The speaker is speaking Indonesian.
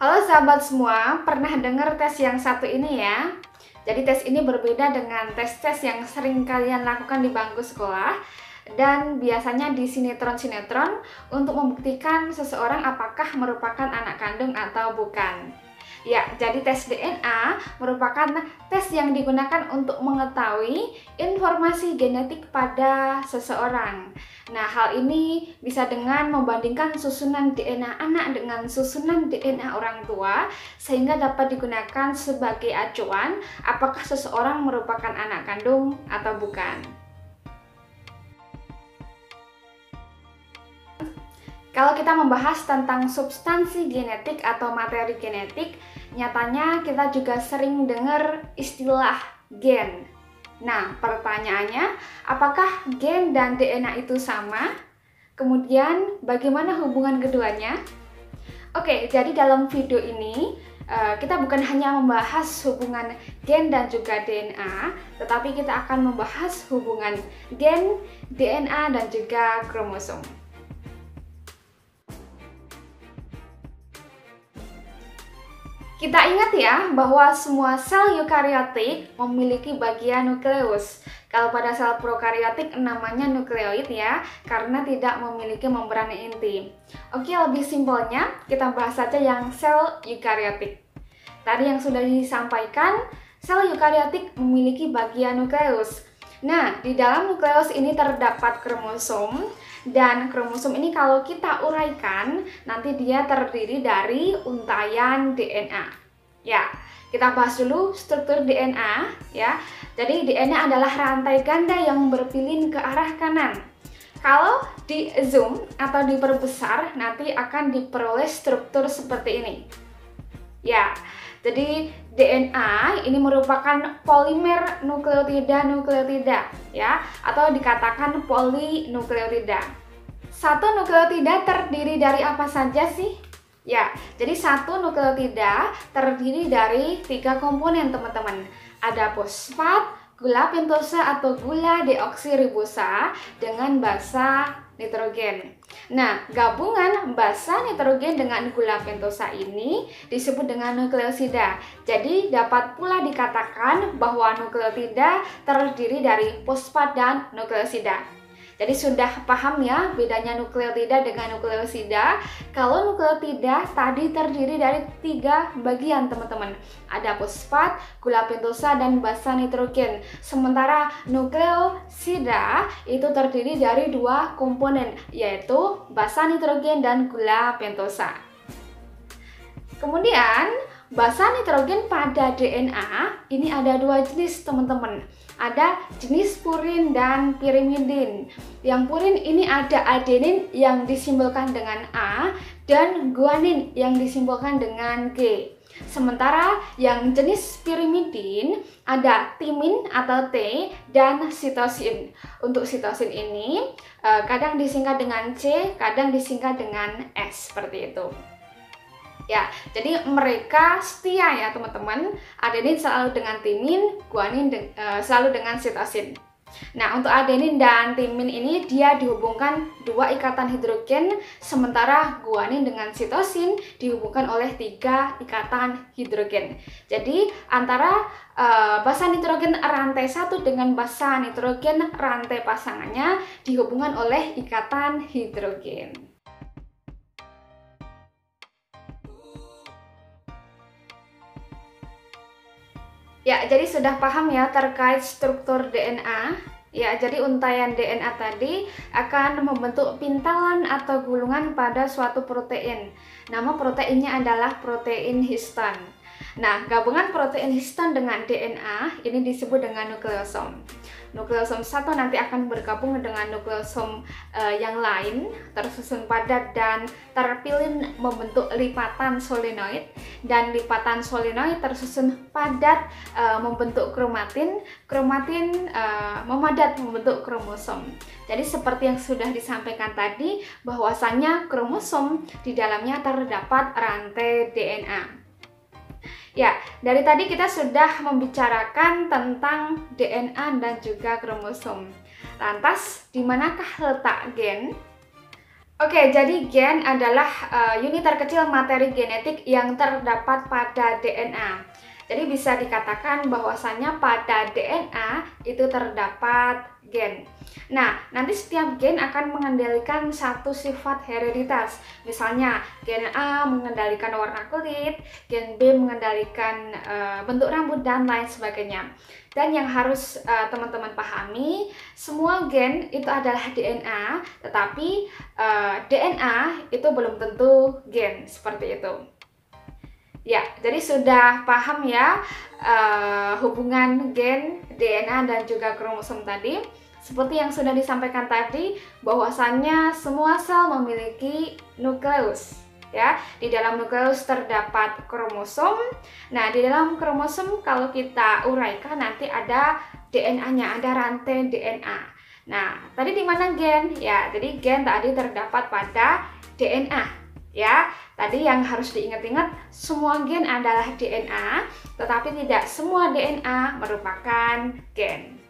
Halo sahabat semua, pernah dengar tes yang satu ini ya? Jadi tes ini berbeda dengan tes-tes yang sering kalian lakukan di bangku sekolah dan biasanya di sinetron-sinetron untuk membuktikan seseorang apakah merupakan anak kandung atau bukan. Ya, jadi tes DNA merupakan tes yang digunakan untuk mengetahui informasi genetik pada seseorang. Nah, hal ini bisa dengan membandingkan susunan DNA anak dengan susunan DNA orang tua, sehingga dapat digunakan sebagai acuan apakah seseorang merupakan anak kandung atau bukan. Kalau kita membahas tentang substansi genetik atau materi genetik, nyatanya kita juga sering dengar istilah gen. Nah, pertanyaannya, apakah gen dan DNA itu sama? Kemudian, bagaimana hubungan keduanya? Oke, jadi dalam video ini, kita bukan hanya membahas hubungan gen dan juga DNA, tetapi kita akan membahas hubungan gen, DNA, dan juga kromosom. Kita ingat ya bahwa semua sel eukariotik memiliki bagian nukleus. Kalau pada sel prokariotik namanya nukleoid ya, karena tidak memiliki membran inti. Oke, lebih simpelnya kita bahas saja yang sel eukariotik. Tadi yang sudah disampaikan, sel eukariotik memiliki bagian nukleus. Nah, di dalam nukleus ini terdapat kromosom, dan kromosom ini kalau kita uraikan, nanti dia terdiri dari untaian DNA. Ya, kita bahas dulu struktur DNA ya. Jadi DNA adalah rantai ganda yang berpilin ke arah kanan. Kalau di zoom atau diperbesar, nanti akan diperoleh struktur seperti ini. Ya, jadi DNA ini merupakan polimer nukleotida ya, atau dikatakan polinukleotida. Satu nukleotida terdiri dari apa saja sih? Ya, jadi satu nukleotida terdiri dari 3 komponen teman-teman. Ada fosfat, gula pentosa atau gula deoksiribosa dengan basa nitrogen. Nah, gabungan basa nitrogen dengan gula pentosa ini disebut dengan nukleosida. Jadi, dapat pula dikatakan bahwa nukleotida terdiri dari fosfat dan nukleosida. Jadi sudah paham ya bedanya nukleotida dengan nukleosida. Kalau nukleotida tadi terdiri dari 3 bagian teman-teman. Ada fosfat, gula pentosa, dan basa nitrogen. Sementara nukleosida itu terdiri dari 2 komponen, yaitu basa nitrogen dan gula pentosa. Kemudian basa nitrogen pada DNA ini ada 2 jenis teman-teman. Ada jenis purin dan pirimidin. Yang purin ini ada adenin yang disimbolkan dengan A dan guanin yang disimbolkan dengan G. Sementara yang jenis pirimidin ada timin atau T dan sitosin. Untuk sitosin ini kadang disingkat dengan C, kadang disingkat dengan S, seperti itu. Ya, jadi mereka setia ya teman-teman. Adenin selalu dengan timin, guanin selalu dengan sitosin. Nah, untuk adenin dan timin ini dia dihubungkan 2 ikatan hidrogen, sementara guanin dengan sitosin dihubungkan oleh 3 ikatan hidrogen. Jadi antara basa nitrogen rantai 1 dengan basa nitrogen rantai pasangannya dihubungkan oleh ikatan hidrogen. Ya, jadi sudah paham ya terkait struktur DNA. Ya, jadi untaian DNA tadi akan membentuk pintalan atau gulungan pada suatu protein. Nama proteinnya adalah protein histon. Nah, gabungan protein histon dengan DNA ini disebut dengan nukleosom. Nukleosom 1 nanti akan bergabung dengan nukleosom yang lain, tersusun padat dan terpilin membentuk lipatan solenoid, dan lipatan solenoid tersusun padat membentuk kromatin, kromatin memadat membentuk kromosom. Jadi seperti yang sudah disampaikan tadi, bahwasannya kromosom di dalamnya terdapat rantai DNA. Ya, dari tadi kita sudah membicarakan tentang DNA dan juga kromosom. Lantas, di manakah letak gen? Oke, jadi gen adalah unit terkecil materi genetik yang terdapat pada DNA. Jadi bisa dikatakan bahwasannya pada DNA itu terdapat gen. Nah, nanti setiap gen akan mengendalikan satu sifat hereditas. Misalnya, gen A mengendalikan warna kulit, gen B mengendalikan bentuk rambut, dan lain sebagainya. Dan yang harus teman-teman pahami, semua gen itu adalah DNA, tetapi DNA itu belum tentu gen, seperti itu. Ya, jadi sudah paham ya hubungan gen, DNA, dan juga kromosom tadi. Seperti yang sudah disampaikan tadi, bahwasannya semua sel memiliki nukleus. Ya, di dalam nukleus terdapat kromosom. Nah, di dalam kromosom kalau kita uraikan nanti ada DNA-nya, ada rantai DNA. Nah, tadi di mana gen? Ya, jadi gen tadi terdapat pada DNA. Ya, tadi yang harus diingat-ingat, semua gen adalah DNA, tetapi tidak semua DNA merupakan gen.